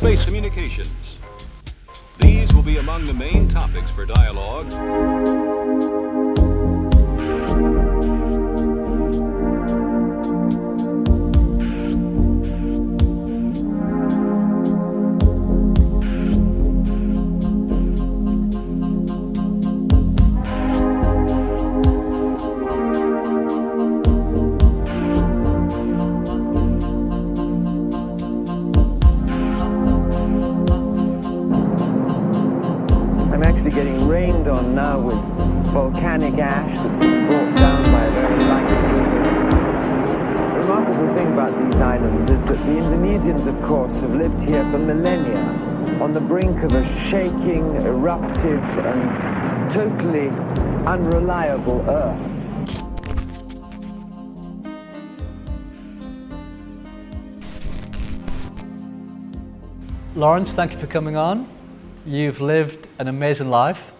space communications. These will be among the main topics for dialogue. Getting rained on now with volcanic ash that's been brought down by a very light drizzle. The remarkable thing about these islands is that the Indonesians, of course, have lived here for millennia on the brink of a shaking, eruptive and totally unreliable earth. Lawrence, thank you for coming on. You've lived an amazing life.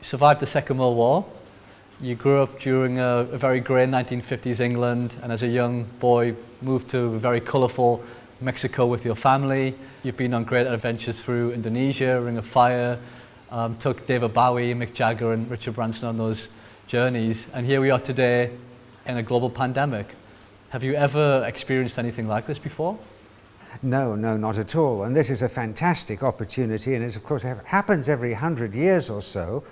You survived the Second World War. You grew up during a very grey 1950s England, and as a young boy moved to a very colourful Mexico with your family. You've been on great adventures through Indonesia, Ring of Fire, took David Bowie, Mick Jagger and Richard Branson on those journeys, and here we are today in a global pandemic. Have you ever experienced anything like this before? No, not at all. And this is a fantastic opportunity, and it of course happens every 100 years or so.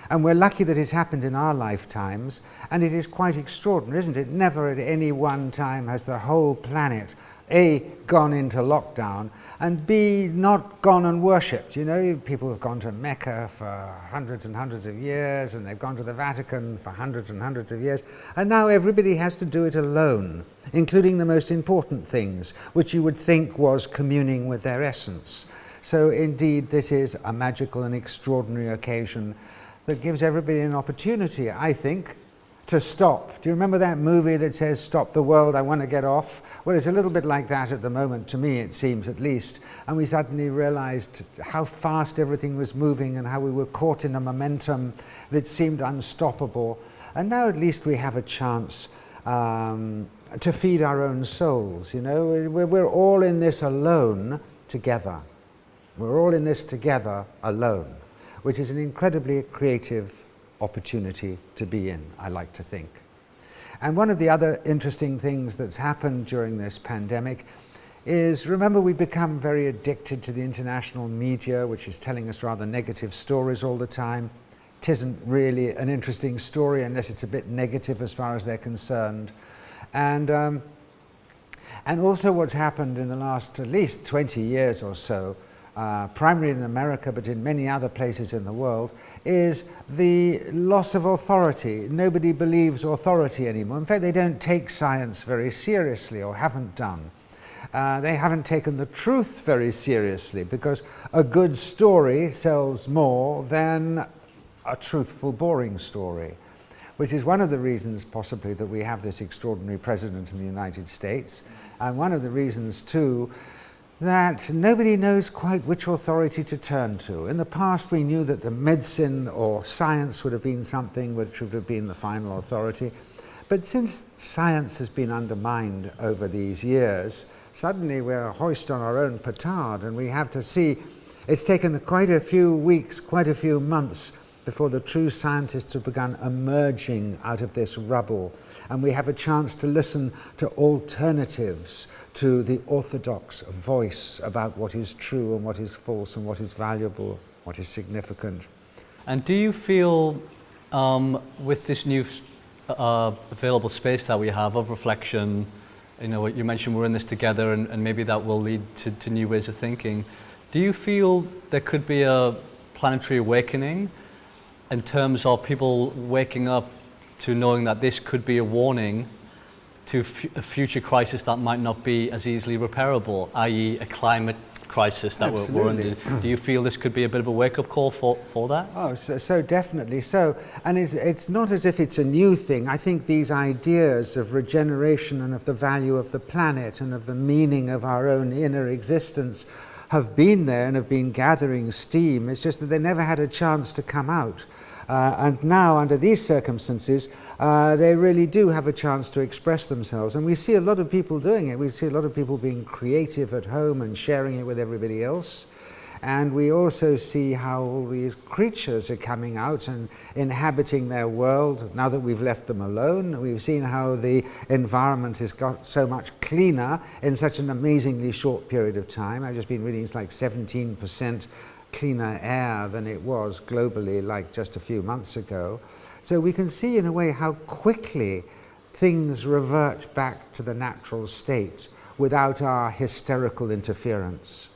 And we're lucky that it's happened in our lifetimes, and it is quite extraordinary, isn't it? Never at any one time has the whole planet, A, gone into lockdown, and B, not gone and worshipped. You know, people have gone to Mecca for hundreds and hundreds of years, and they've gone to the Vatican for hundreds and hundreds of years, and now everybody has to do it alone, including the most important things, which you would think was communing with their essence. So indeed, this is a magical and extraordinary occasion that gives everybody an opportunity, I think, to stop. Do you remember that movie that says, "Stop the world, I want to get off"? Well, it's a little bit like that at the moment, to me it seems at least, and we suddenly realized how fast everything was moving and how we were caught in a momentum that seemed unstoppable. And now at least we have a chance to feed our own souls, you know. We're all in this alone together. We're all in this together alone, which is an incredibly creative opportunity to be in, I like to think. And one of the other interesting things that's happened during this pandemic is, remember, we've become very addicted to the international media, which is telling us rather negative stories all the time. It isn't really an interesting story unless it's a bit negative as far as they're concerned. And also what's happened in the last at least 20 years or so, primarily in America, but in many other places in the world, is the loss of authority. Nobody believes authority anymore. In fact, they don't take science very seriously, or haven't done. They haven't taken the truth very seriously, because a good story sells more than a truthful, boring story, which is one of the reasons possibly that we have this extraordinary president in the United States, and one of the reasons too that nobody knows quite which authority to turn to. In the past we knew that the medicine or science would have been something which would have been the final authority, but since science has been undermined over these years, suddenly we're hoist on our own petard, and we have to see, it's taken quite a few weeks, quite a few months before the true scientists have begun emerging out of this rubble, and we have a chance to listen to alternatives to the orthodox voice about what is true and what is false and what is valuable, what is significant. And do you feel with this new available space that we have of reflection, you know, what you mentioned, we're in this together, and maybe that will lead to new ways of thinking. Do you feel there could be a planetary awakening in terms of people waking up to knowing that this could be a warning to a future crisis that might not be as easily repairable, i.e. a climate crisis that we're under? Do you feel this could be a bit of a wake-up call for that? Oh, so definitely so. And it's not as if it's a new thing. I think these ideas of regeneration and of the value of the planet and of the meaning of our own inner existence have been there and have been gathering steam. It's just that they never had a chance to come out. And now, under these circumstances, they really do have a chance to express themselves. And we see a lot of people doing it. We see a lot of people being creative at home and sharing it with everybody else. And we also see how all these creatures are coming out and inhabiting their world now that we've left them alone. We've seen how the environment has got so much cleaner in such an amazingly short period of time. I've just been reading it's like 17% cleaner air than it was globally like just a few months ago. So we can see in a way how quickly things revert back to the natural state without our hysterical interference.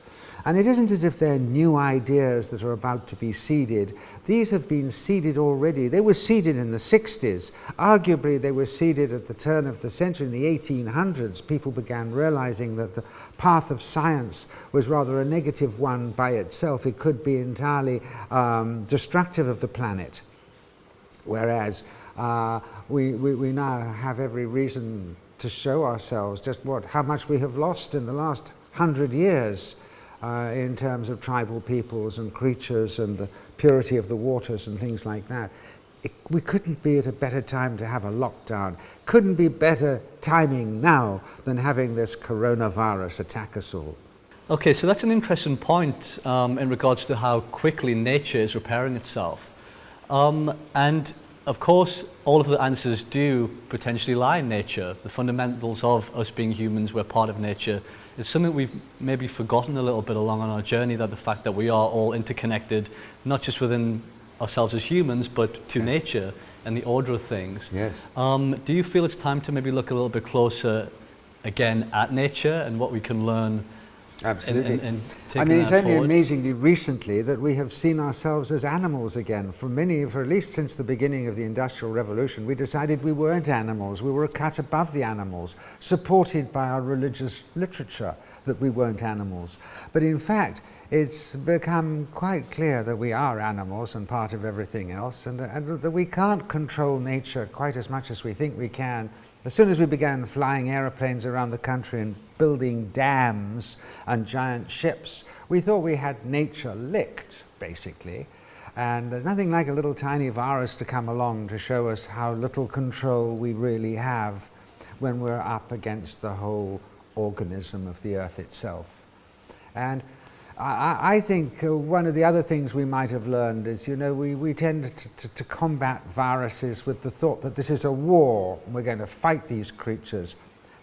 And it isn't as if they're new ideas that are about to be seeded. These have been seeded already. They were seeded in the 60s. Arguably, they were seeded at the turn of the century. In the 1800s, people began realizing that the path of science was rather a negative one by itself. It could be entirely destructive of the planet. Whereas we now have every reason to show ourselves just how much we have lost in the last 100 years. In terms of tribal peoples and creatures and the purity of the waters and things like that. We couldn't be at a better time to have a lockdown. Couldn't be better timing now than having this coronavirus attack us all. Okay, so that's an interesting point in regards to how quickly nature is repairing itself. And of course, all of the answers do potentially lie in nature. The fundamentals of us being humans, we're part of nature. It's something we've maybe forgotten a little bit along on our journey, that the fact that we are all interconnected, not just within ourselves as humans, but to nature and the order of things. Yes. Do you feel it's time to maybe look a little bit closer again at nature and what we can learn? Absolutely. In I mean, it's only forward? amazingly recently that we have seen ourselves as animals again. For at least since the beginning of the Industrial Revolution, we decided we weren't animals. We were a cut above the animals, supported by our religious literature that we weren't animals. But in fact, it's become quite clear that we are animals and part of everything else, and that we can't control nature quite as much as we think we can. As soon as we began flying aeroplanes around the country and building dams and giant ships, we thought we had nature licked, basically. And there's nothing like a little tiny virus to come along to show us how little control we really have when we're up against the whole organism of the earth itself. And I think one of the other things we might have learned is, we tend to combat viruses with the thought that this is a war and we're going to fight these creatures,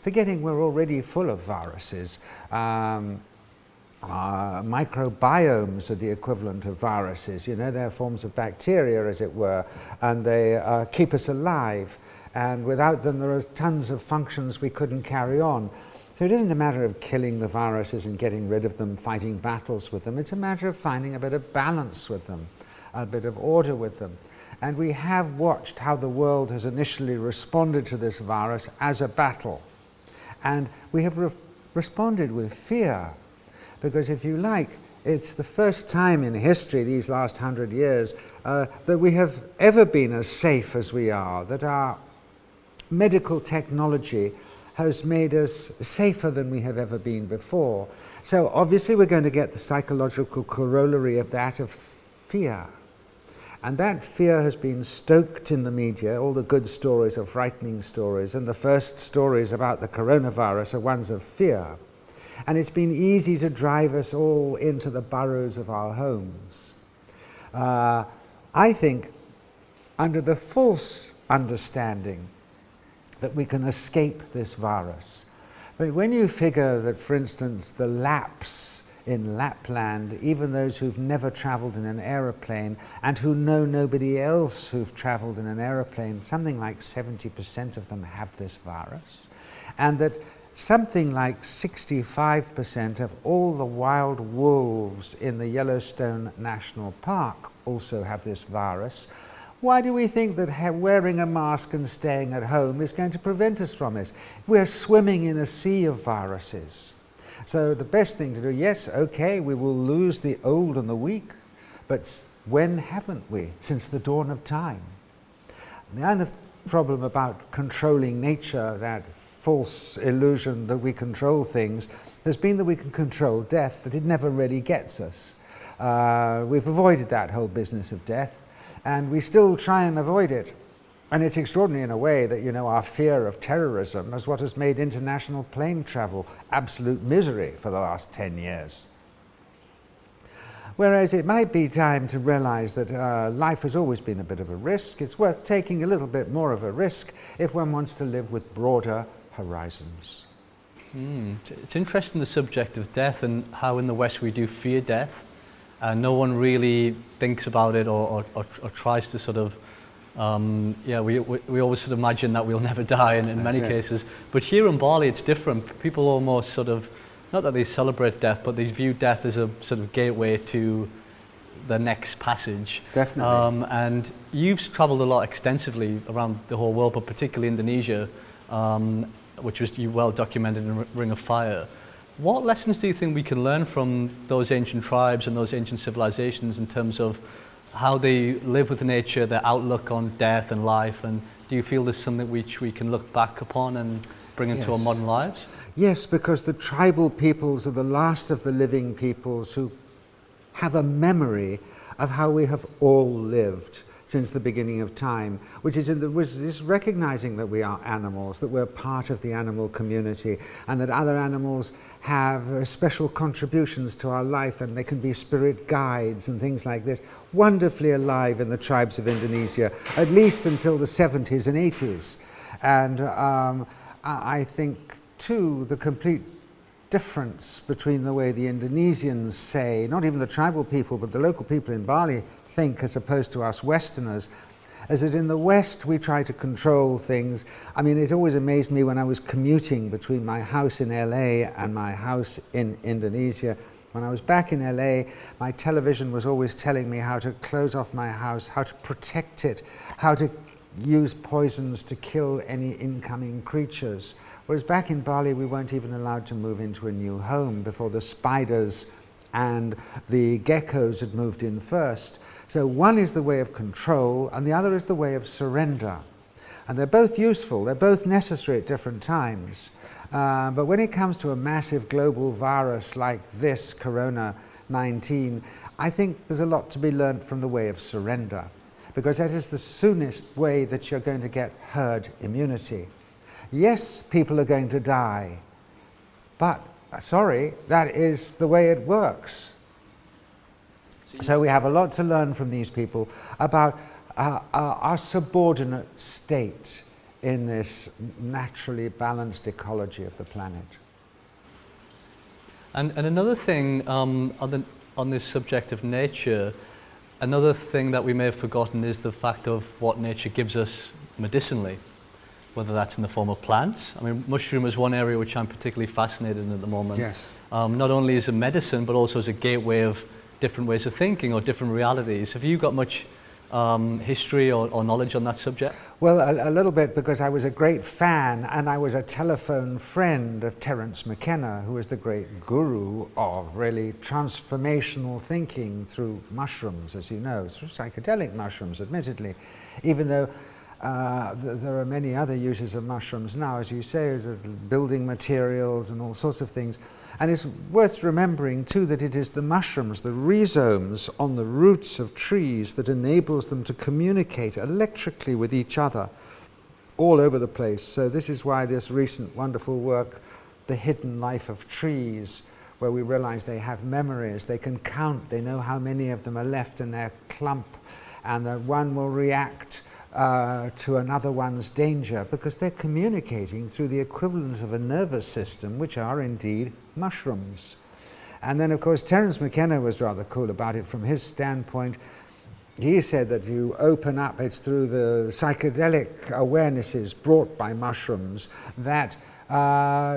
forgetting we're already full of viruses. Microbiomes are the equivalent of viruses. They're forms of bacteria, as it were, and they keep us alive. And without them, there are tons of functions we couldn't carry on. So it isn't a matter of killing the viruses and getting rid of them, fighting battles with them. It's a matter of finding a bit of balance with them, a bit of order with them. And we have watched how the world has initially responded to this virus as a battle. And we have responded with fear. Because if you like, it's the first time in history, these last 100 years, that we have ever been as safe as we are, that our medical technology has made us safer than we have ever been before. So obviously we're going to get the psychological corollary of that, of fear. And that fear has been stoked in the media. All the good stories are frightening stories, and the first stories about the coronavirus are ones of fear. And it's been easy to drive us all into the burrows of our homes. I think under the false understanding that we can escape this virus. But when you figure that, for instance, the Lapps in Lapland, even those who've never traveled in an aeroplane and who know nobody else who've traveled in an aeroplane, something like 70% of them have this virus, and that something like 65% of all the wild wolves in the Yellowstone National Park also have this virus, why do we think that wearing a mask and staying at home is going to prevent us from this? We're swimming in a sea of viruses. So the best thing to do, yes, okay, we will lose the old and the weak, but when haven't we? Since the dawn of time. The other problem about controlling nature, that false illusion that we control things, has been that we can control death, that it never really gets us. We've avoided that whole business of death. and we still try and avoid it. And it's extraordinary in a way that, you know, our fear of terrorism is what has made international plane travel absolute misery for the last 10 years. Whereas it might be time to realize that life has always been a bit of a risk. It's worth taking a little bit more of a risk if one wants to live with broader horizons. It's interesting, the subject of death, and how in the West we do fear death. No one really thinks about it or tries to sort of, we always sort of imagine that we'll never die in many cases. But here in Bali it's different. People almost sort of, not that they celebrate death, but they view death as a sort of gateway to the next passage. Definitely. And you've travelled a lot extensively around the whole world, but particularly Indonesia, which was well documented in Ring of Fire. What lessons do you think we can learn from those ancient tribes and those ancient civilizations in terms of how they live with nature, their outlook on death and life? And do you feel there's something which we can look back upon and bring into our modern lives? Yes, because the tribal peoples are the last of the living peoples who have a memory of how we have all lived since the beginning of time, which is recognizing that we are animals, that we're part of the animal community, and that other animals have special contributions to our life, and they can be spirit guides and things like this. Wonderfully alive in the tribes of Indonesia, at least until the 70s and 80s. And I think, too, the complete difference between the way the Indonesians say, not even the tribal people, but the local people in Bali think, as opposed to us Westerners, is that in the West we try to control things. I mean, it always amazed me when I was commuting between my house in LA and my house in Indonesia. When I was back in LA, my television was always telling me how to close off my house, how to protect it, how to use poisons to kill any incoming creatures. Whereas back in Bali, we weren't even allowed to move into a new home before the spiders and the geckos had moved in first. So one is the way of control, and the other is the way of surrender. And they're both useful, they're both necessary at different times. But when it comes to a massive global virus like this, Corona-19, I think there's a lot to be learned from the way of surrender, because that is the soonest way that you're going to get herd immunity. Yes, people are going to die, but sorry, that is the way it works. So we have a lot to learn from these people about our subordinate state in this naturally balanced ecology of the planet. And another thing on this subject of nature, another thing that we may have forgotten is the fact of what nature gives us medicinally, whether that's in the form of plants. I mean, mushroom is one area which I'm particularly fascinated in at the moment. Yes. Not only as a medicine, but also as a gateway of different ways of thinking or different realities. Have you got much history or knowledge on that subject? Well, a little bit, because I was a great fan and I was a telephone friend of Terence McKenna, who is the great guru of really transformational thinking through mushrooms, as you know, through psychedelic mushrooms, admittedly, even though there are many other uses of mushrooms now, as you say, as building materials and all sorts of things. And it's worth remembering too that it is the mushrooms, the rhizomes on the roots of trees, that enables them to communicate electrically with each other all over the place. So this is why this recent wonderful work, The Hidden Life of Trees, where we realize they have memories, they can count, they know how many of them are left in their clump, and that one will react to another one's danger, because they're communicating through the equivalent of a nervous system, which are indeed mushrooms. And then, of course, Terence McKenna was rather cool about it from his standpoint. He said that you open up, it's through the psychedelic awarenesses brought by mushrooms that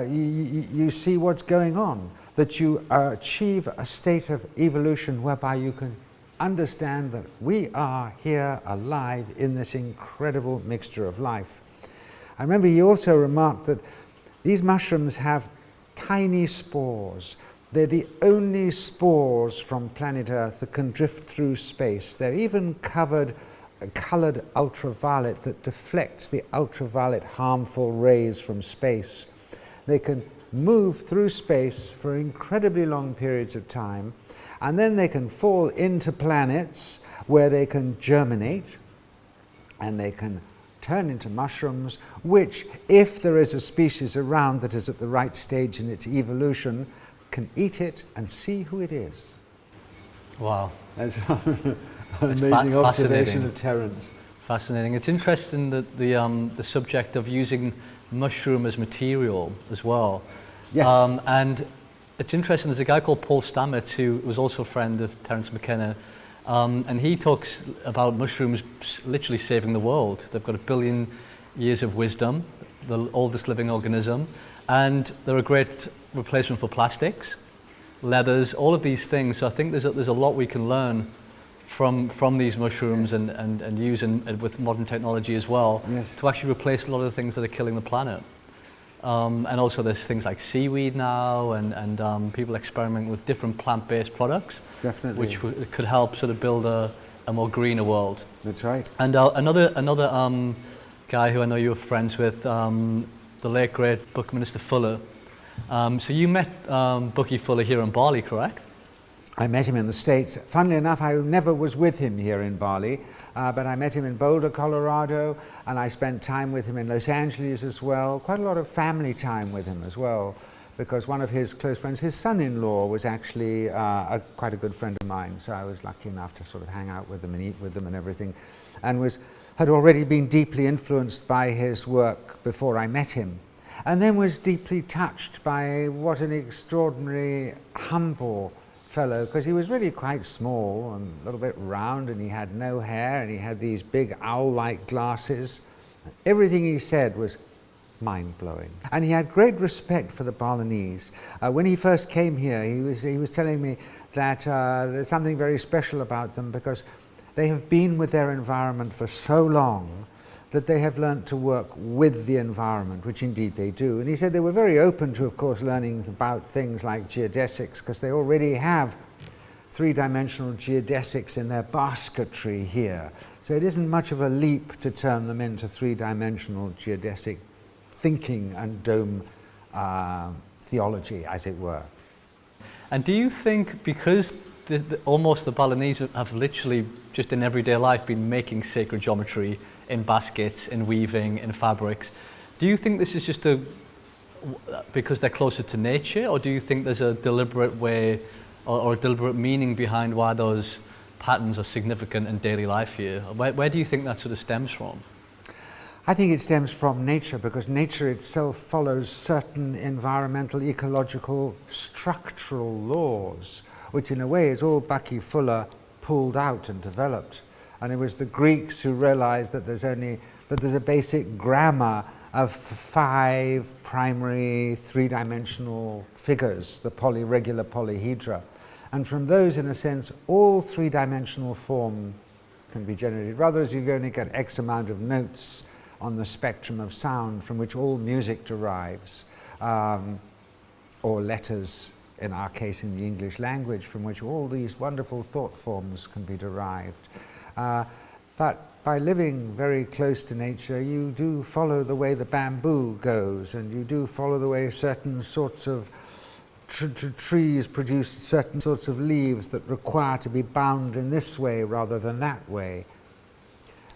you see what's going on, that you achieve a state of evolution whereby you can understand that we are here alive in this incredible mixture of life. I remember he also remarked that these mushrooms have tiny spores. They're the only spores from planet Earth that can drift through space. They're even coloured ultraviolet that deflects the ultraviolet harmful rays from space. They can move through space for incredibly long periods of time, and then they can fall into planets where they can germinate and they can turn into mushrooms, which, if there is a species around that is at the right stage in its evolution, can eat it and see who it is. Wow. That's an amazing observation of Terence. Fascinating. It's interesting that the subject of using mushroom as material as well. Yes. And it's interesting, there's a guy called Paul Stamets who was also a friend of Terence McKenna, and he talks about mushrooms literally saving the world. They've got 1 billion years of wisdom, the oldest living organism, and they're a great replacement for plastics, leathers, all of these things. So I think there's a lot we can learn from these mushrooms and use with modern technology as well, yes, to actually replace a lot of the things that are killing the planet. And also there's things like seaweed now and people experimenting with different plant-based products. Definitely. Which could help sort of build a more greener world. That's right. And another guy who I know you were friends with, the late great Buckminster Fuller. So you met Bucky Fuller here in Bali, correct? I met him in the States. Funnily enough, I never was with him here in Bali, but I met him in Boulder, Colorado, and I spent time with him in Los Angeles as well, quite a lot of family time with him as well, because one of his close friends, his son-in-law, was actually quite a good friend of mine, so I was lucky enough to sort of hang out with them and eat with them and everything, and had already been deeply influenced by his work before I met him, and then was deeply touched by what an extraordinary, humble fellow, because he was really quite small and a little bit round, and he had no hair, and he had these big owl-like glasses. Everything he said was mind-blowing, and he had great respect for the Balinese. When he first came here, he was telling me that there's something very special about them, because they have been with their environment for so long that they have learnt to work with the environment, which indeed they do. And he said they were very open to, of course, learning about things like geodesics, because they already have three-dimensional geodesics in their basketry here. So it isn't much of a leap to turn them into three-dimensional geodesic thinking and dome theology, as it were. And do you think, because almost the Balinese have literally just in everyday life been making sacred geometry in baskets, in weaving, in fabrics, do you think this is just because they're closer to nature, or do you think there's a deliberate way or a deliberate meaning behind why those patterns are significant in daily life here? Where do you think that sort of stems from? I think it stems from nature, because nature itself follows certain environmental, ecological, structural laws, which in a way is all Bucky Fuller pulled out and developed. And it was the Greeks who realized that there's a basic grammar of 5 primary three-dimensional figures, the polyregular polyhedra. And from those, in a sense, all three-dimensional form can be generated. Rather, as you only get X amount of notes on the spectrum of sound from which all music derives, or letters, in our case in the English language, from which all these wonderful thought forms can be derived. But by living very close to nature, you do follow the way the bamboo goes, and you do follow the way certain sorts of trees produce certain sorts of leaves that require to be bound in this way rather than that way.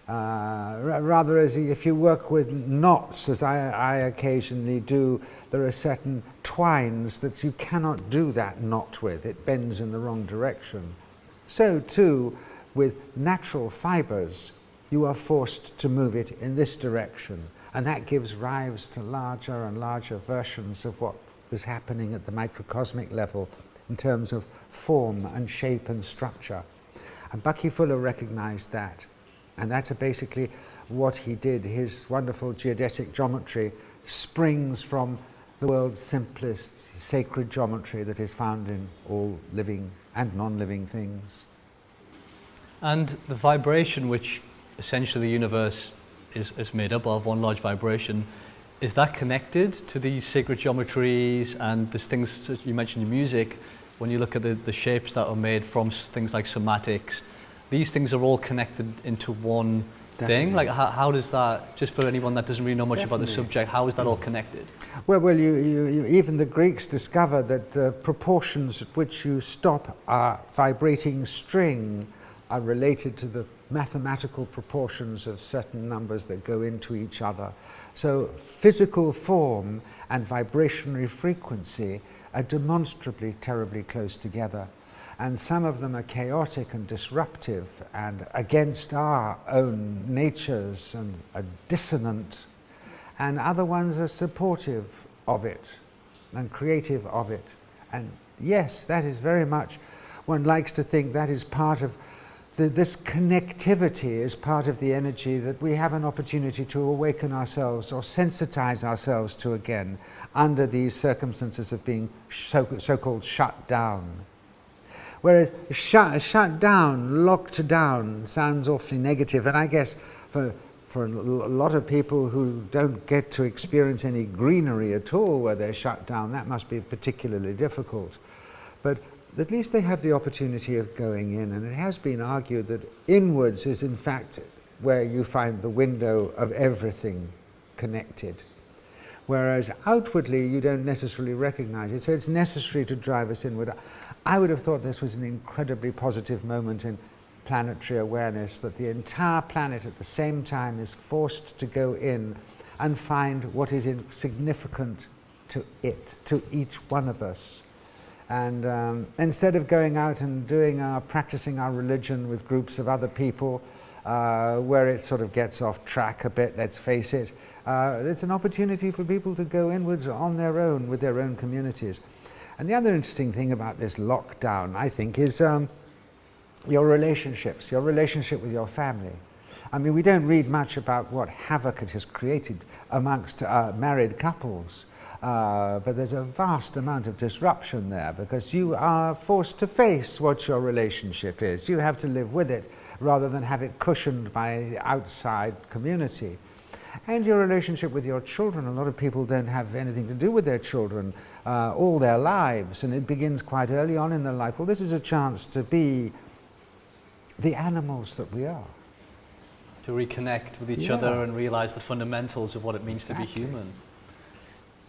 Rather, as if you work with knots, as I occasionally do, there are certain twines that you cannot do that knot with. It bends in the wrong direction. So too, with natural fibers, you are forced to move it in this direction, and that gives rise to larger and larger versions of what was happening at the microcosmic level in terms of form and shape and structure. And Bucky Fuller recognized that, and that's basically what he did. His wonderful geodesic geometry springs from the world's simplest sacred geometry that is found in all living and non-living things. And the vibration, which essentially the universe is made up of, one large vibration, is that connected to these sacred geometries and these things that you mentioned in music? When you look at the shapes that are made from things like somatics, these things are all connected into one thing? Like how does that, just for anyone that doesn't really know much about the subject, how is that all connected? Well, you even the Greeks discovered that the proportions at which you stop a vibrating string are related to the mathematical proportions of certain numbers that go into each other. So physical form and vibrationary frequency are demonstrably terribly close together. And some of them are chaotic and disruptive and against our own natures and are dissonant. And other ones are supportive of it and creative of it. And yes, that is very much, one likes to think that is part of this connectivity is part of the energy that we have an opportunity to awaken ourselves or sensitize ourselves to again under these circumstances of being so-called shut down. Whereas shut down, locked down, sounds awfully negative, and I guess for a lot of people who don't get to experience any greenery at all where they're shut down, that must be particularly difficult. But at least they have the opportunity of going in, and it has been argued that inwards is in fact where you find the window of everything connected, whereas outwardly you don't necessarily recognize it, so it's necessary to drive us inward. I would have thought this was an incredibly positive moment in planetary awareness, that the entire planet at the same time is forced to go in and find what is significant to it, to each one of us. And instead of going out and practicing our religion with groups of other people, where it sort of gets off track a bit, let's face it, it's an opportunity for people to go inwards on their own with their own communities. And the other interesting thing about this lockdown, I think, is your relationships, your relationship with your family. I mean, we don't read much about what havoc it has created amongst married couples. But there's a vast amount of disruption there because you are forced to face what your relationship is. You have to live with it rather than have it cushioned by the outside community. And your relationship with your children, a lot of people don't have anything to do with their children all their lives, and it begins quite early on in their life. Well, this is a chance to be the animals that we are. To reconnect with each other and realize the fundamentals of what it means to be human.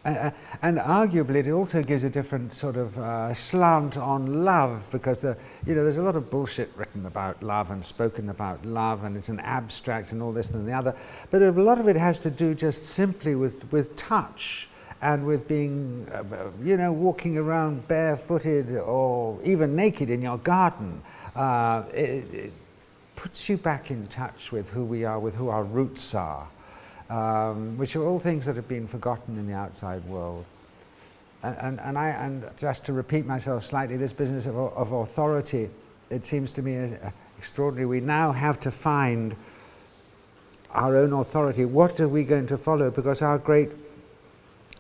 And arguably it also gives a different sort of slant on love, because there's a lot of bullshit written about love and spoken about love, and it's an abstract and all this and the other, but a lot of it has to do just simply with touch and with being walking around barefooted or even naked in your garden. It puts you back in touch with who we are, with who our roots are. Which are all things that have been forgotten in the outside world. And just to repeat myself slightly, this business of authority, it seems to me extraordinary. We now have to find our own authority. What are we going to follow? Because our great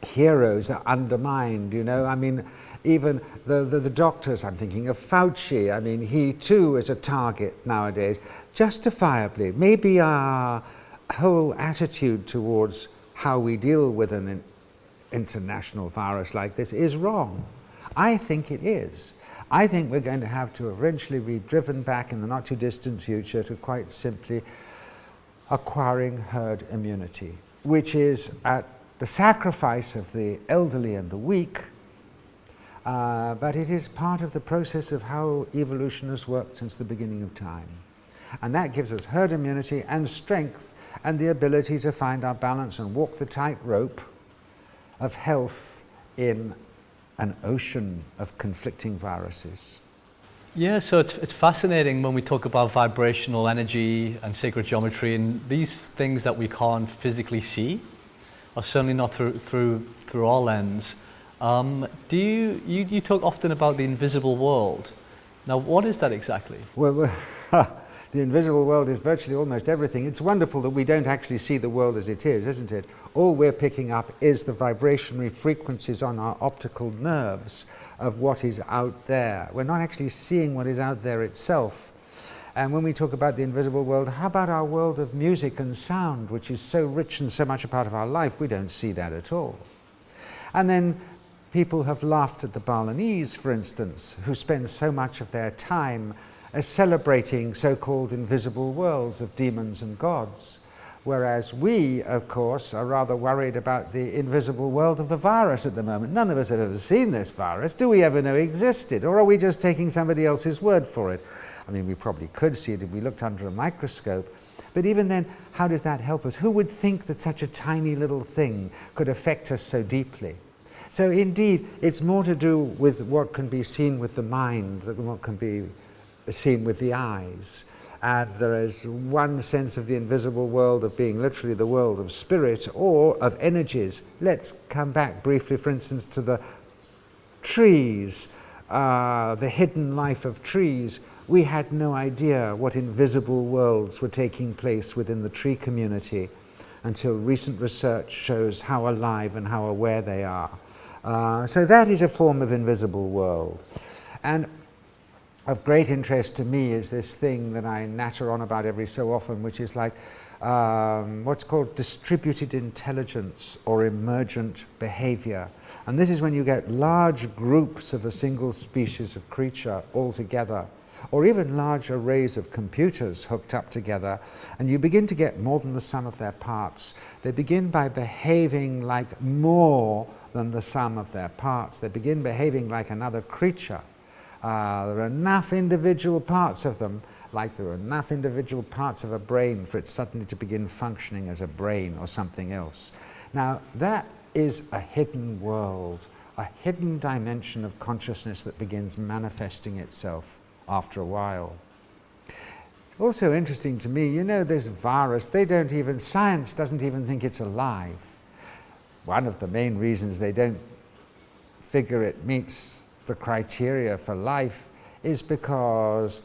heroes are undermined, I mean, even the doctors, I'm thinking of Fauci, I mean, he too is a target nowadays, justifiably. Maybe our whole attitude towards how we deal with an international virus like this is wrong. I think it is. I think we're going to have to eventually be driven back in the not too distant future to quite simply acquiring herd immunity, which is at the sacrifice of the elderly and the weak, but it is part of the process of how evolution has worked since the beginning of time. And that gives us herd immunity and strength and the ability to find our balance and walk the tightrope of health in an ocean of conflicting viruses. Yeah, so it's fascinating when we talk about vibrational energy and sacred geometry, and these things that we can't physically see, or certainly not through our lens. Do you talk often about the invisible world? Now, what is that exactly? Well, the invisible world is virtually almost everything. It's wonderful that we don't actually see the world as it is, isn't it? All we're picking up is the vibrationary frequencies on our optical nerves of what is out there. We're not actually seeing what is out there itself. And when we talk about the invisible world, how about our world of music and sound, which is so rich and so much a part of our life? We don't see that at all. And then people have laughed at the Balinese, for instance, who spend so much of their time as celebrating so-called invisible worlds of demons and gods, whereas we, of course, are rather worried about the invisible world of the virus at the moment. None of us have ever seen this virus. Do we ever know it existed? Or are we just taking somebody else's word for it? I mean, we probably could see it if we looked under a microscope. But even then, how does that help us? Who would think that such a tiny little thing could affect us so deeply? So indeed, it's more to do with what can be seen with the mind than what can be seen with the eyes. And there is one sense of the invisible world of being literally the world of spirit or of energies. Let's come back briefly, for instance, to the trees, the hidden life of trees. We had no idea what invisible worlds were taking place within the tree community until recent research shows how alive and how aware they are. So that is a form of invisible world. And of great interest to me is this thing that I natter on about every so often, which is like what's called distributed intelligence or emergent behavior. And this is when you get large groups of a single species of creature all together, or even large arrays of computers hooked up together, and you begin to get more than the sum of their parts. They begin by behaving like more than the sum of their parts. They begin behaving like another creature. There are enough individual parts of them, like there are enough individual parts of a brain for it suddenly to begin functioning as a brain or something else. Now, that is a hidden world, a hidden dimension of consciousness that begins manifesting itself after a while. Also interesting to me, you know, this virus, science doesn't even think it's alive. One of the main reasons they don't figure it meets the criteria for life is because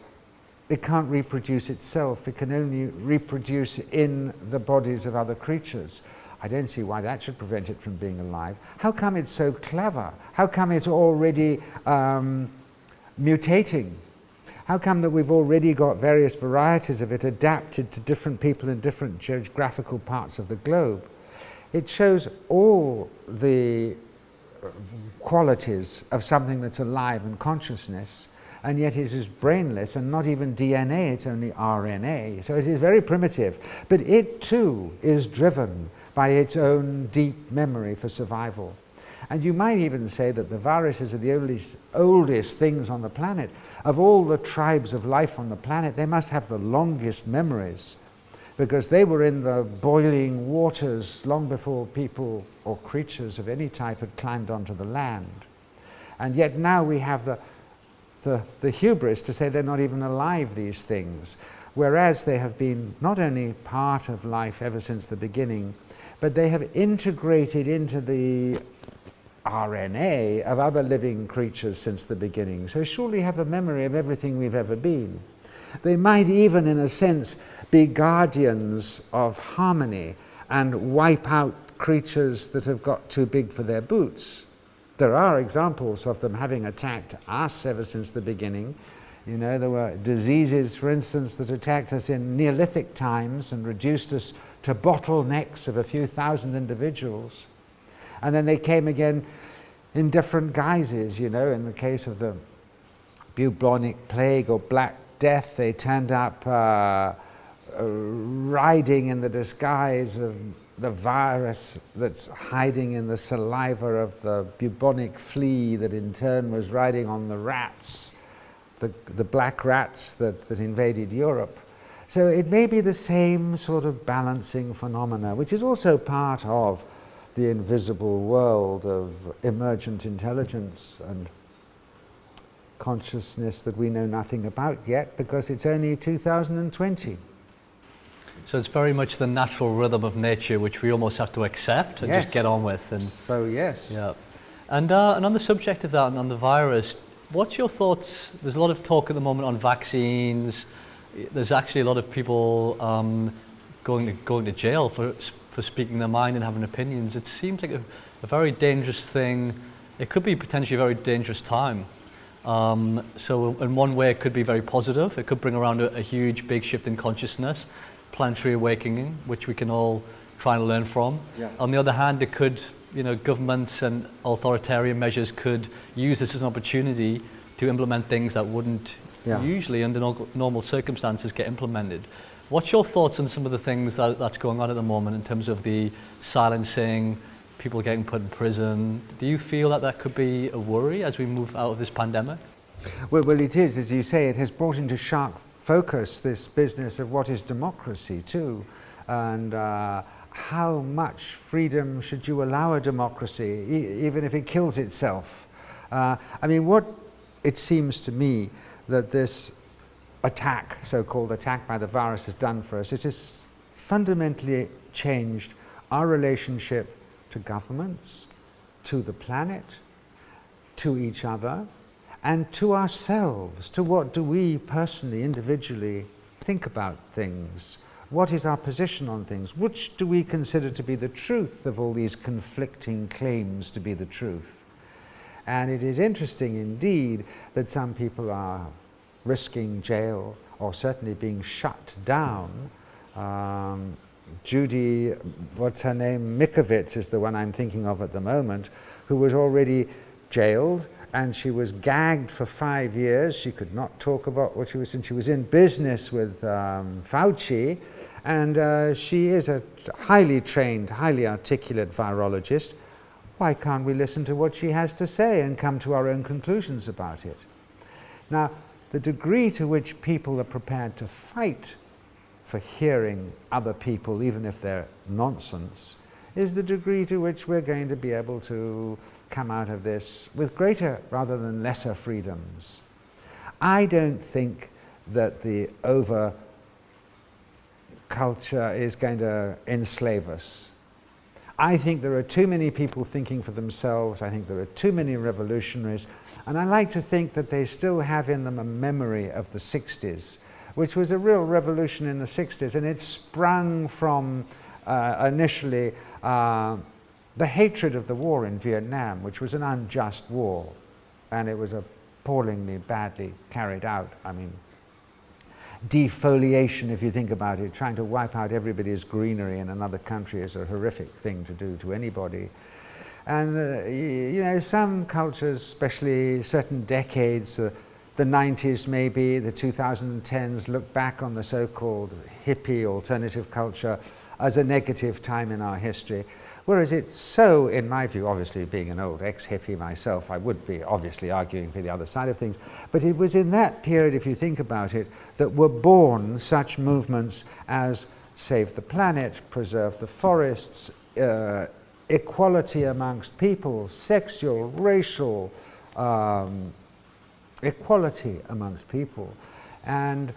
it can't reproduce itself. It can only reproduce in the bodies of other creatures. I don't see why that should prevent it from being alive. How come it's so clever? How come it's already mutating? How come that we've already got various varieties of it adapted to different people in different geographical parts of the globe? It shows all the qualities of something that's alive and consciousness, and yet it is brainless and not even DNA, it's only RNA. So it is very primitive, but it too is driven by its own deep memory for survival. And you might even say that the viruses are the oldest things on the planet. Of all the tribes of life on the planet, they must have the longest memories, because they were in the boiling waters long before people or creatures of any type had climbed onto the land. And yet now we have the hubris to say they're not even alive, these things, whereas they have been not only part of life ever since the beginning, but they have integrated into the RNA of other living creatures since the beginning. So surely have a memory of everything we've ever been. They might even, in a sense, be guardians of harmony and wipe out creatures that have got too big for their boots. There are examples of them having attacked us ever since the beginning. You know, there were diseases, for instance, that attacked us in Neolithic times and reduced us to bottlenecks of a few thousand individuals. And then they came again in different guises, you know. In the case of the bubonic plague or Black Death, they turned up riding in the disguise of the virus that's hiding in the saliva of the bubonic flea that in turn was riding on the rats, the black rats that invaded Europe. So it may be the same sort of balancing phenomena, which is also part of the invisible world of emergent intelligence and consciousness that we know nothing about yet, because it's only 2020. So it's very much the natural rhythm of nature, which we almost have to accept and just get on with. And so yes. Yeah. And on the subject of that and on the virus, what's your thoughts? There's a lot of talk at the moment on vaccines. There's actually a lot of people going to jail for speaking their mind and having opinions. It seems like a very dangerous thing. It could be potentially a very dangerous time. So in one way it could be very positive. It could bring around a huge, big shift in consciousness, planetary awakening, which we can all try and learn from. Yeah. On the other hand, it could, you know, governments and authoritarian measures could use this as an opportunity to implement things that wouldn't usually under normal circumstances get implemented. What's your thoughts on some of the things that's going on at the moment in terms of the silencing, people getting put in prison? Do you feel that could be a worry as we move out of this pandemic? Well, it is, as you say, it has brought into sharp focus this business of what is democracy too, and how much freedom should you allow a democracy, even if it kills itself. I mean, what it seems to me that this attack, so-called attack by the virus, has done for us, it has fundamentally changed our relationship to governments, to the planet, to each other, and to ourselves, to what do we personally, individually think about things. What is our position on things? Which do we consider to be the truth of all these conflicting claims to be the truth? And it is interesting indeed that some people are risking jail or certainly being shut down. Judy, what's her name, Mikovits is the one I'm thinking of at the moment, who was already jailed, and she was gagged for 5 years. She could not talk about what she was in. She was in business with Fauci, and she is a highly trained, highly articulate virologist. Why can't we listen to what she has to say and come to our own conclusions about it? Now, the degree to which people are prepared to fight for hearing other people, even if they're nonsense, is the degree to which we're going to be able to come out of this with greater rather than lesser freedoms. I don't think that the over culture is going to enslave us. I think there are too many people thinking for themselves. I think there are too many revolutionaries, and I like to think that they still have in them a memory of the 60s, which was a real revolution in the 60s, and it sprung from initially the hatred of the war in Vietnam, which was an unjust war, and it was appallingly badly carried out. I mean, defoliation, if you think about it, trying to wipe out everybody's greenery in another country is a horrific thing to do to anybody. And you know, some cultures, especially certain decades, the 90s maybe, the 2010s, look back on the so-called hippie alternative culture as a negative time in our history. Whereas it's so, in my view, obviously being an old ex-hippie myself, I would be obviously arguing for the other side of things, but it was in that period, if you think about it, that were born such movements as Save the Planet, Preserve the Forests, equality amongst people, sexual, racial, equality amongst people, and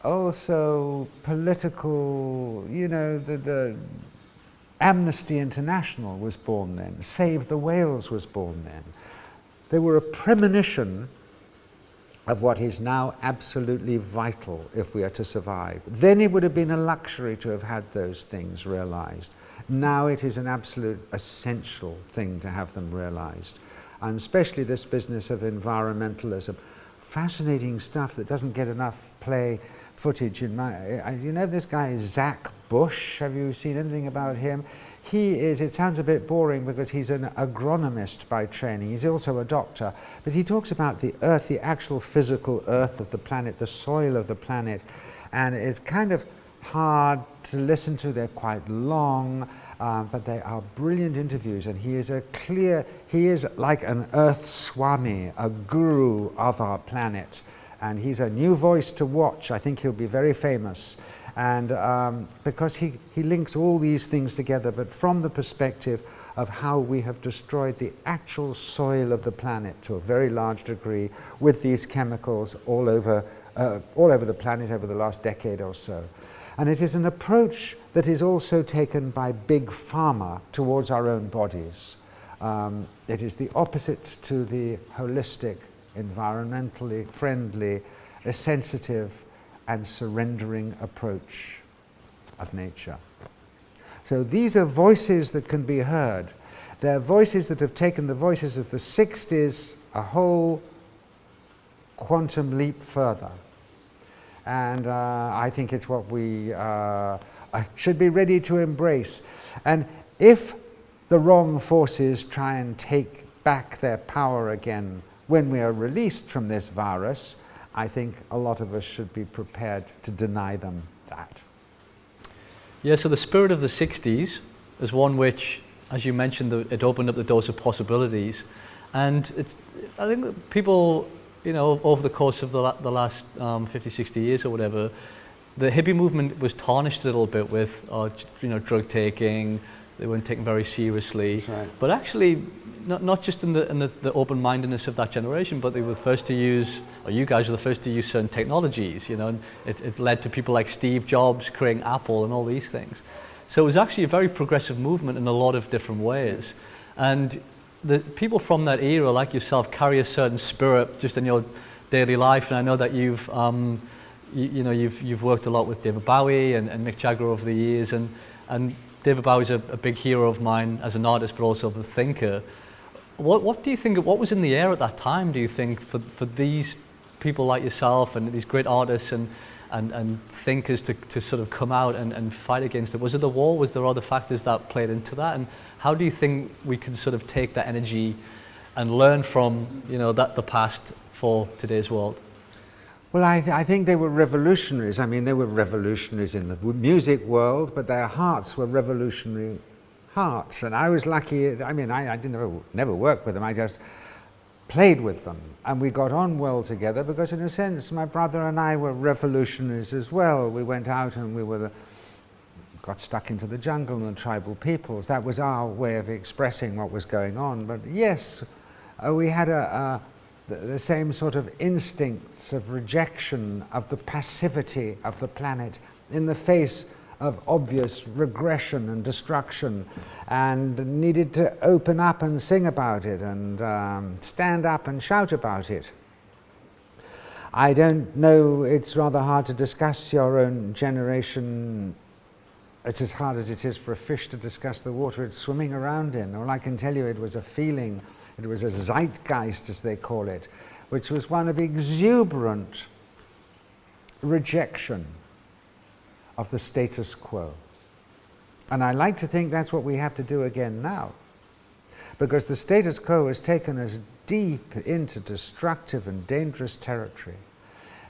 also political, you know, the Amnesty International was born then, Save the Whales was born then. They were a premonition of what is now absolutely vital if we are to survive. Then it would have been a luxury to have had those things realized. Now it is an absolute essential thing to have them realized. And especially this business of environmentalism. Fascinating stuff that doesn't get enough footage in my, you know this guy Zach Bush, have you seen anything about him? He is, it sounds a bit boring because he's an agronomist by training, he's also a doctor, but he talks about the earth, the actual physical earth of the planet, the soil of the planet, and it's kind of hard to listen to, they're quite long, but they are brilliant interviews, and he is like an earth swami, a guru of our planet. And he's a new voice to watch. I think he'll be very famous. And because he links all these things together, but from the perspective of how we have destroyed the actual soil of the planet to a very large degree with these chemicals all over the planet over the last decade or so. And it is an approach that is also taken by big pharma towards our own bodies. It is the opposite to the holistic, environmentally friendly, sensitive and surrendering approach of nature. So these are voices that can be heard. They're voices that have taken the voices of the 60s a whole quantum leap further. And I think it's what we should be ready to embrace. And if the wrong forces try and take back their power again when we are released from this virus, I think a lot of us should be prepared to deny them that. Yeah, so the spirit of the 60s is one which, as you mentioned, it opened up the doors of possibilities. And I think that people, you know, over the course of the last 50, 60 years or whatever, the hippie movement was tarnished a little bit with, you know, drug taking. They weren't taken very seriously. Right. But actually, not just in the open-mindedness of that generation, but they were the first to use, or you guys were the first to use certain technologies, you know, and it led to people like Steve Jobs creating Apple and all these things. So it was actually a very progressive movement in a lot of different ways. And the people from that era, like yourself, carry a certain spirit just in your daily life. And I know that you've worked a lot with David Bowie and Mick Jagger over the years, and David Bowie's a big hero of mine as an artist, but also a thinker. What do you think? What was in the air at that time? Do you think for these people like yourself and these great artists and thinkers to sort of come out and fight against it? Was it the war? Was there other factors that played into that? And how do you think we could sort of take that energy and learn from, you know, the past for today's world? Well, I think they were revolutionaries. I mean, they were revolutionaries in the music world, but their hearts were revolutionary hearts. And I was lucky. I mean, I didn't never work with them. I just played with them, and we got on well together because, in a sense, my brother and I were revolutionaries as well. We went out and we got stuck into the jungle and the tribal peoples. That was our way of expressing what was going on. But yes, we had the same sort of instincts of rejection of the passivity of the planet in the face of obvious regression and destruction, and needed to open up and sing about it and stand up and shout about it. I don't know, it's rather hard to discuss your own generation. It's as hard as it is for a fish to discuss the water it's swimming around in. All I can tell you, it was a feeling. It was a zeitgeist, as they call it, which was one of exuberant rejection of the status quo. And I like to think that's what we have to do again now, because the status quo has taken us deep into destructive and dangerous territory.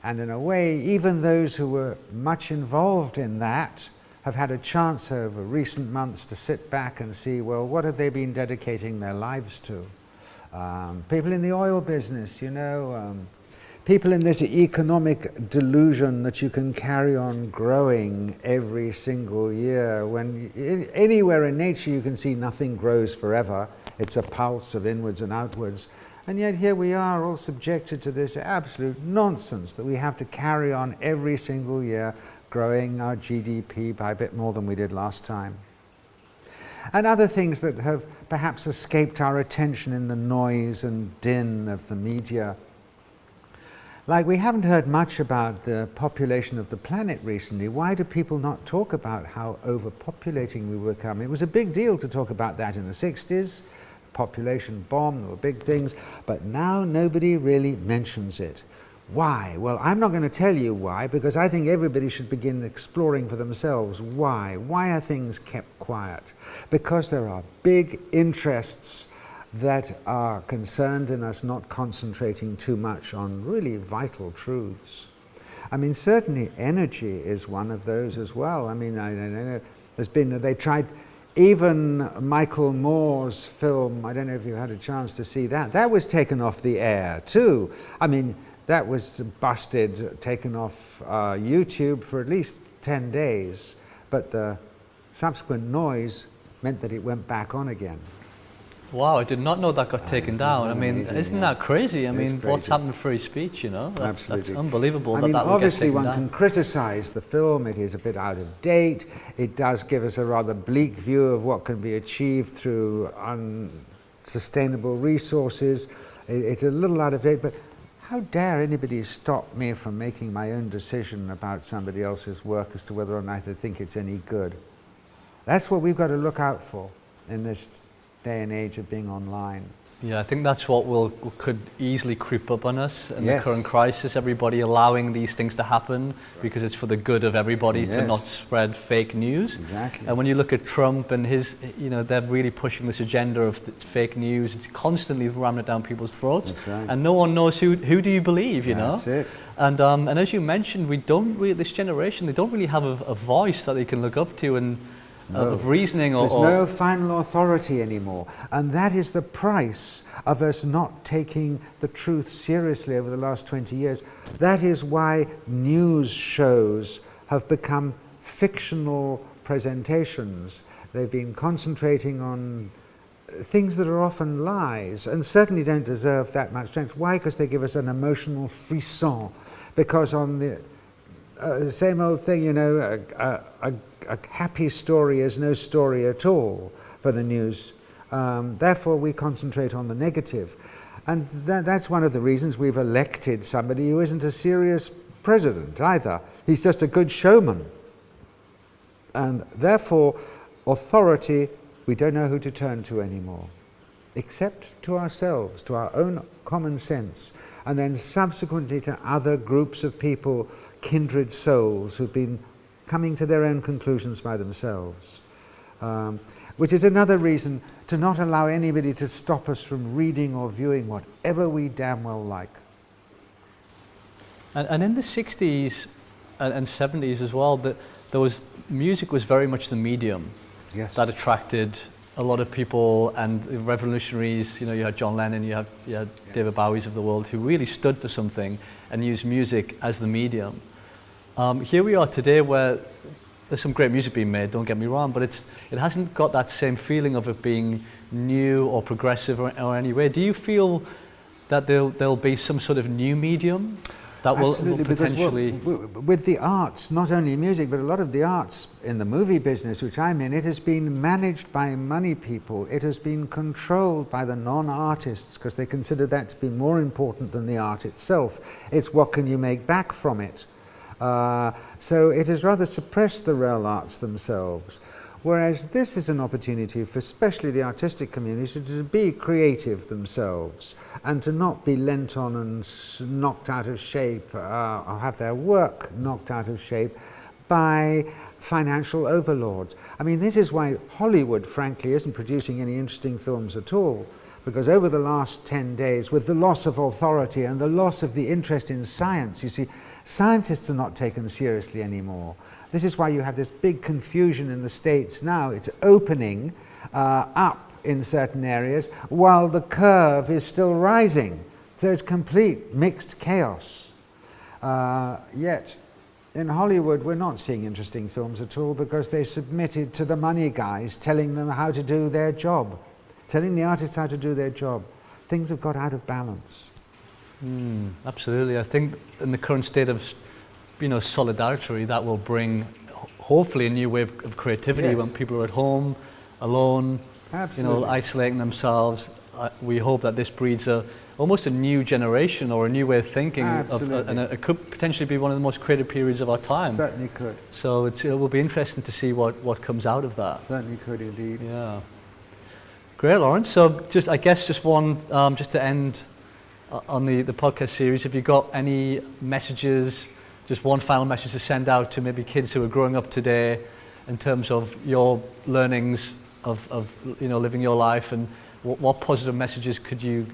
And in a way, even those who were much involved in that have had a chance over recent months to sit back and see, well, what have they been dedicating their lives to? People in the oil business, you know, people in this economic delusion that you can carry on growing every single year, when anywhere in nature you can see nothing grows forever. It's a pulse of inwards and outwards. And yet here we are, all subjected to this absolute nonsense that we have to carry on every single year, growing our GDP by a bit more than we did last time. And other things that have perhaps escaped our attention in the noise and din of the media. Like, we haven't heard much about the population of the planet recently. Why do people not talk about how overpopulating we were becoming? It was a big deal to talk about that in the 60s. Population bomb, there were big things. But now nobody really mentions it. Why? Well, I'm not going to tell you why, because I think everybody should begin exploring for themselves why. Why are things kept quiet? Because there are big interests that are concerned in us not concentrating too much on really vital truths. I mean, certainly energy is one of those as well. I mean, I know they tried, even Michael Moore's film, I don't know if you had a chance to see that, that was taken off the air too. I mean, that was busted, taken off YouTube for at least 10 days, but the subsequent noise meant that it went back on again. Wow, I did not know that got taken down. I mean, amazing, isn't yeah. that crazy? I mean, crazy. What's happened to free speech, you know? That's unbelievable I mean, that would get obviously taken one down. can criticize the film. It is a bit out of date. It does give us a rather bleak view of what can be achieved through unsustainable resources. It's a little out of date, but how dare anybody stop me from making my own decision about somebody else's work as to whether or not they think it's any good? That's what we've got to look out for in this day and age of being online. Yeah, I think that's what could easily creep up on us in Yes. the current crisis. Everybody allowing these things to happen because it's for the good of everybody to Yes. not spread fake news. Exactly. And when you look at Trump and his, you know, they're really pushing this agenda of fake news, it's constantly ramming it down people's throats. That's right. And no one knows who do you believe, you know? That's it. And as you mentioned, we don't really, this generation, they don't really have a voice that they can look up to and of reasoning There's no final authority anymore. And that is the price of us not taking the truth seriously over the last 20 years. That is why news shows have become fictional presentations. They've been concentrating on things that are often lies and certainly don't deserve that much strength. Why? Because they give us an emotional frisson. Because on the same old thing, you know, a happy story is no story at all for the news. Therefore, we concentrate on the negative. And that's one of the reasons we've elected somebody who isn't a serious president either. He's just a good showman. And therefore, authority, we don't know who to turn to anymore, except to ourselves, to our own common sense, and then subsequently to other groups of people, kindred souls, who've been coming to their own conclusions by themselves. Which is another reason to not allow anybody to stop us from reading or viewing whatever we damn well like. And in the 60s and 70s as well, music was very much the medium that attracted a lot of people, and the revolutionaries. You know, you had John Lennon, you had David Bowie's of the world, who really stood for something and used music as the medium. Here we are today, where there's some great music being made, don't get me wrong, but it hasn't got that same feeling of it being new or progressive or any way. Do you feel that there'll be some sort of new medium that will potentially... With the arts, not only music, but a lot of the arts in the movie business, which I'm in, it has been managed by money people. It has been controlled by the non-artists, because they consider that to be more important than the art itself. It's what can you make back from it. So it has rather suppressed the real arts themselves, whereas this is an opportunity for especially the artistic community to be creative themselves and to not be lent on and knocked out of shape or have their work knocked out of shape by financial overlords. I mean, this is why Hollywood, frankly, isn't producing any interesting films at all, because over the last 10 days, with the loss of authority and the loss of the interest in science, you see, scientists are not taken seriously anymore. This is why you have this big confusion in the States now. It's opening up in certain areas while the curve is still rising. So it's complete mixed chaos. Yet in Hollywood we're not seeing interesting films at all, because they submitted to the money guys telling them how to do their job, telling the artists how to do their job. Things have got out of balance. Absolutely. I think in the current state of, solidarity, that will bring hopefully a new wave of creativity when people are at home, alone, isolating themselves. We hope that this breeds almost a new generation or a new way of thinking, and it could potentially be one of the most creative periods of our time. Certainly could. So it will be interesting to see what comes out of that. Certainly could indeed. Yeah. Great, Lawrence. So just one, just to end on the podcast series, have you got any messages, just one final message to send out to maybe kids who are growing up today in terms of your learnings of living your life, and what positive messages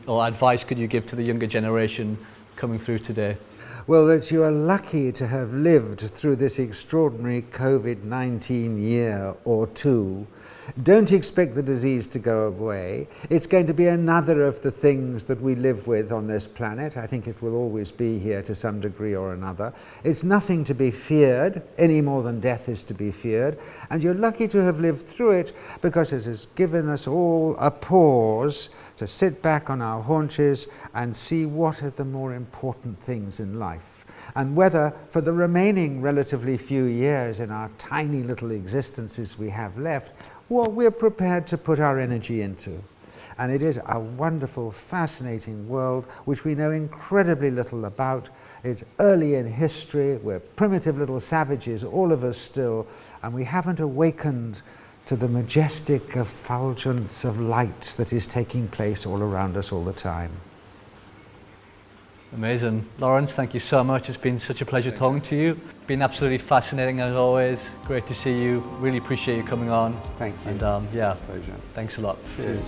or advice could you give to the younger generation coming through today? Well, that you are lucky to have lived through this extraordinary COVID-19 year or two. Don't expect the disease to go away. It's going to be another of the things that we live with on this planet. I think it will always be here to some degree or another. It's nothing to be feared, any more than death is to be feared. And you're lucky to have lived through it, because it has given us all a pause to sit back on our haunches and see what are the more important things in life. And whether for the remaining relatively few years in our tiny little existences we have left, what we're prepared to put our energy into. And it is a wonderful, fascinating world which we know incredibly little about. It's early in history, we're primitive little savages, all of us still, and we haven't awakened to the majestic effulgence of light that is taking place all around us all the time. Amazing. Lawrence, thank you so much. It's been such a pleasure talking to you. Been absolutely fascinating as always. Great to see you. Really appreciate you coming on. Thank you. And Pleasure. thanks a lot. Cheers.